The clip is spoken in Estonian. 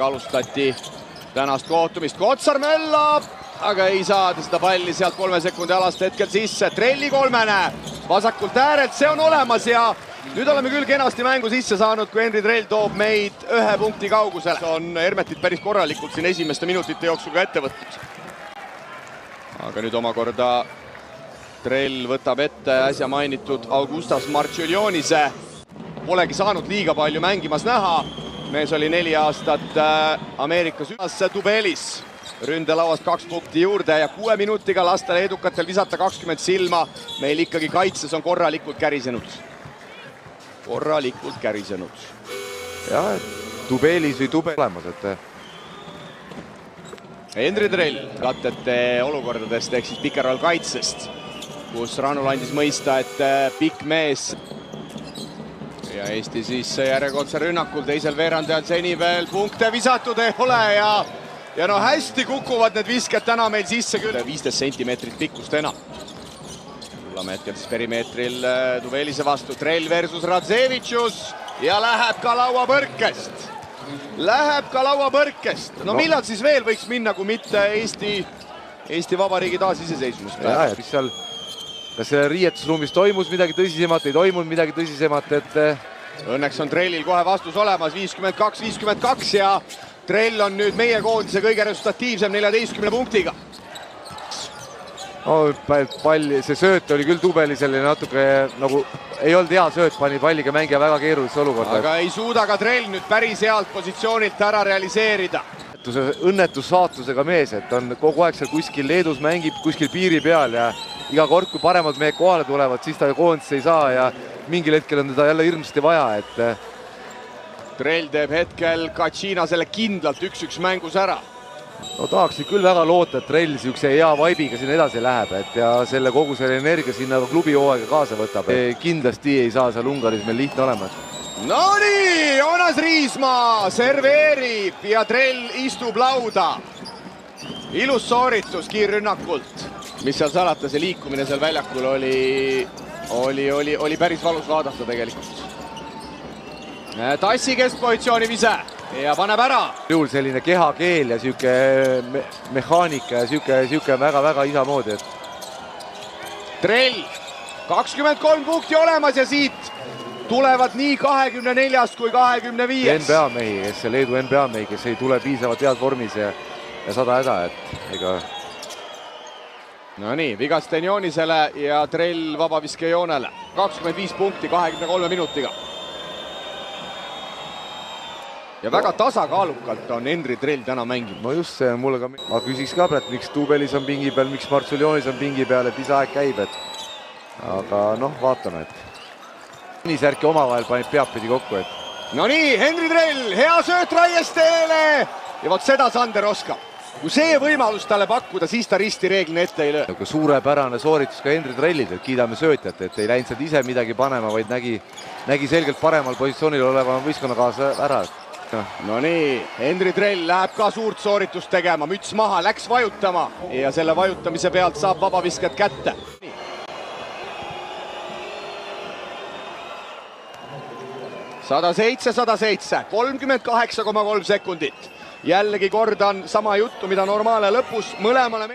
alustati tänast kohtumist. Kotsar möllab, aga ei saada seda palli sealt 3 sekundi alast hetkel sisse. Trelli kolmene vasakult äärelt, see on olemas ja nüüd oleme küll kenasti mängu sisse saanud, kui Henri Trell toob meid 1 punkti kaugusele. On Hermetit päris korralikult siin esimeste minutite jooksul ka ette võtnud. Aga nüüd omakorda Trell võtab ette äsja mainitud Augustas Martšuljonise. Polegi saanud liiga palju mängimas näha. Mees oli 4 aastat Ameerikas Tubelis. Ründelauast 2 punkti juurde ja 6 minutiga lastel edukatel visata 20 silma. Meil ikkagi kaitses on korralikult kärisenud. Jah, Tubelis või Tube olemas, et... Henri Trell kattete olukordadest ehk siis pikerall kaitsest, kus Ranul andis mõista, et pikk mees. Ja Eesti siis järjekordse rünnakul teisel veerandajal seni veel punkte visatud ei ole ja no hästi kukuvad need visked täna meil sisse küll. 15 sentimeetrit pikkust enam. Tulame hetkel siis perimeetril Tuvelise vastu. Trell versus Radzevitšus ja läheb ka lauapõrkest. No millal siis veel võiks minna, kui mitte Eesti Vabariigi taasiseseisvumist? Ja mis seal, kas riietusruumis toimus midagi tõsisemat, ei toimunud midagi tõsisemat, et... Õnneks on Trellil kohe vastus olemas, 52-52 ja Trell on nüüd meie koondise kõige resultatiivsem 14 punktiga. No, palli, see sööt oli küll Tubeli selline natuke nagu ei olnud hea sööt, pani palliga mängija väga keerulisse olukorda. Aga ei suuda ka Trell nüüd päris healt positsioonilt ära realiseerida. Õnnetussaatusega mees, et on kogu aeg seal kuskil Leedus mängib kuskil piiri peal ja iga kord, kui paremad mehed kohale tulevad, siis ta koondisse ei saa ja mingil hetkel on teda jälle hirmsasti vaja, et... Trell teeb hetkel Katšinasele kindlalt 1-1 mängus ära. No tahaksid küll väga loota, et Trell siukse hea vaibiga siin edasi läheb, et ja selle kogu selle energia sinna klubi hooaega kaasa võtab. Kindlasti ei saa seal Ungaris meil lihtne olema. No nii, Joonas Riismaa serveerib ja Trell istub lauda. Ilus sooritus kiirrünnakult. Mis seal salata, see liikumine seal väljakul oli päris valus vaadata tegelikult. Tassi keskpositsiooni vise ja paneb ära. Juhul selline kehakeel ja siuke mehaanika ja siuke väga-väga isamoodi. Trell, 23 punkti olemas ja siit tulevad nii 24 kui 25. NBA mehi, kes Leedu NBA mehi, kes ei tule piisavalt head vormis ja 100 häda, et ega... No nii, Vigasten Joonisele ja Trell vabaviske joonele. 25 punkti 23 minutiga. Ja väga tasakaalukalt on Henri Trell täna mänginud. No just see mulle ka... Ma küsiks ka, et miks Tubelis on pingi peal, miks Martšuljonis on pingi peal, et isa aeg käib, et... Aga noh, vaatame, et... Niisärki omavahel panid peapidi kokku, et... No nii, Henri Trell, hea sööt Raiesteele! Ja vot seda Sander oskab. Kui see võimalus talle pakkuda, siis ta risti reeglina ette ei löö. Suurepärane sooritus ka Henri Trellid, et kiidame söötjat, et ei läinud sealt ise midagi panema, vaid nägi selgelt paremal positsioonil oleva võistkonnakaasa ära. No nii, Henri Trell läheb ka suurt sooritust tegema, müts maha, läks vajutama ja selle vajutamise pealt saab vabaviskad kätte. 107, 38,3 sekundit. Jällegi kordan sama juttu, mida normaale lõpus mõlemale